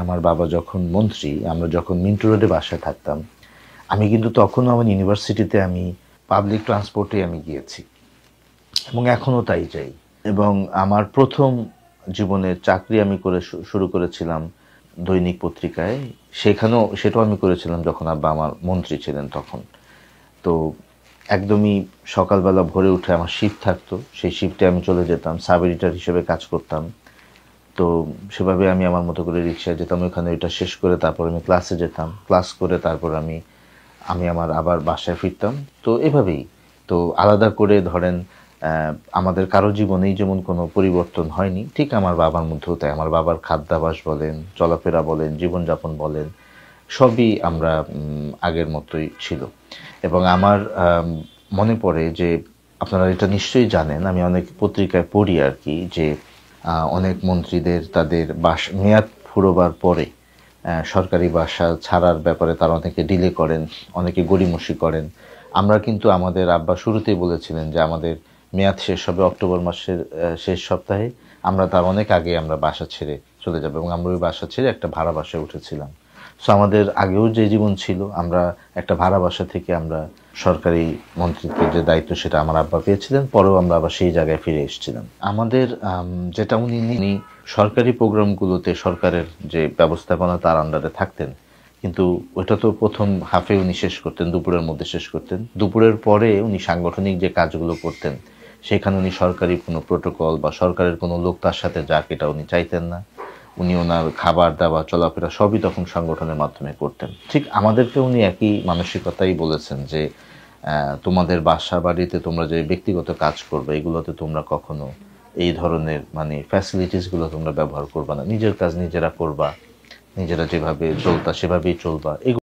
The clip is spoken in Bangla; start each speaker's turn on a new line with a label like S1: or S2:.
S1: আমার বাবা যখন মন্ত্রী, আমরা যখন মিন্টো রোডে বাসায় থাকতাম, আমি কিন্তু তখনও আমার ইউনিভার্সিটিতে আমি পাবলিক ট্রান্সপোর্টে আমি গিয়েছি এবং এখনও তাই যাই। এবং আমার প্রথম জীবনের চাকরি আমি করে শুরু করেছিলাম দৈনিক পত্রিকায়। সেটাও আমি করেছিলাম যখন আব্বা আমার মন্ত্রী ছিলেন তখন। তো একদমই সকালবেলা ভোরে উঠে আমার শিফট থাকতো, সেই শিফটে আমি চলে যেতাম, সাব এডিটর হিসেবে কাজ করতাম। তো সেভাবে আমি আমার মতো করে রিক্সায় যেতাম, ওইখানে ওইটা শেষ করে তারপর আমি ক্লাসে যেতাম, ক্লাস করে তারপর আমি আমার আবার বাসায় ফিরতাম। তো এভাবেই। তো আলাদা করে ধরেন আমাদের কারো জীবনেই যেমন কোনো পরিবর্তন হয়নি, ঠিক আমার বাবার মধ্যেও তাই। আমার বাবার খাদ্যাভ্যাস বলেন, চলাফেরা বলেন, জীবনযাপন বলেন, সবই আমরা আগের মতোই ছিল। এবং আমার মনে পড়ে যে আপনারা এটা নিশ্চয়ই জানেন, আমি অনেক পত্রিকায় পড়ি আর কি, যে অনেক মন্ত্রীদের তাদের মেয়াদ ফুরোবার পরে সরকারি বাসা ছাড়ার ব্যাপারে তারা অনেকে ডিলে করেন, অনেকে গড়িমসি করেন। আমরা কিন্তু আমাদের আব্বা শুরুতেই বলেছিলেন যে আমাদের মেয়াদ শেষ হবে অক্টোবর মাসের শেষ সপ্তাহে, আমরা তার অনেক আগে আমরা বাসা ছেড়ে চলে যাব। এবং আমরা ওই বাসা ছেড়ে একটা ভাড়া বাসায় উঠেছিলাম। সো আমাদের আগেও যে জীবন ছিল, আমরা একটা ভাড়া বাসা থেকে আমরা সরকারি মন্ত্রিত্বের যে দায়িত্ব সেটা আমার আব্বা পেয়েছিলেন, পরেও আমরা আবার সেই জায়গায় ফিরে এসেছিলাম। আমাদের যেটা উনি সরকারি প্রোগ্রামগুলোতে সরকারের যে ব্যবস্থাপনা তার আন্ডারে থাকতেন, কিন্তু ওইটা তো প্রথম হাফে উনি শেষ করতেন, দুপুরের মধ্যে শেষ করতেন। দুপুরের পরে উনি সাংগঠনিক যে কাজগুলো করতেন, সেখানে উনি সরকারি কোনো প্রোটোকল বা সরকারের কোনো লোক তার সাথে যাক এটা উনি চাইতেন না। উনি ওনার খাবার দাবার চলাফেরা সবই তখন সংগঠনের মাধ্যমে করতেন। ঠিক আমাদেরকে উনি একই মানসিকতাই বলেছেন যে তোমাদের বাসা বাড়িতে তোমরা যে ব্যক্তিগত কাজ করবে, এগুলোতে তোমরা কখনো এই ধরনের ফ্যাসিলিটিসগুলো তোমরা ব্যবহার করবা না, নিজের কাজ নিজেরা করবা, নিজেরা যেভাবে চলতা সেভাবেই চলবা।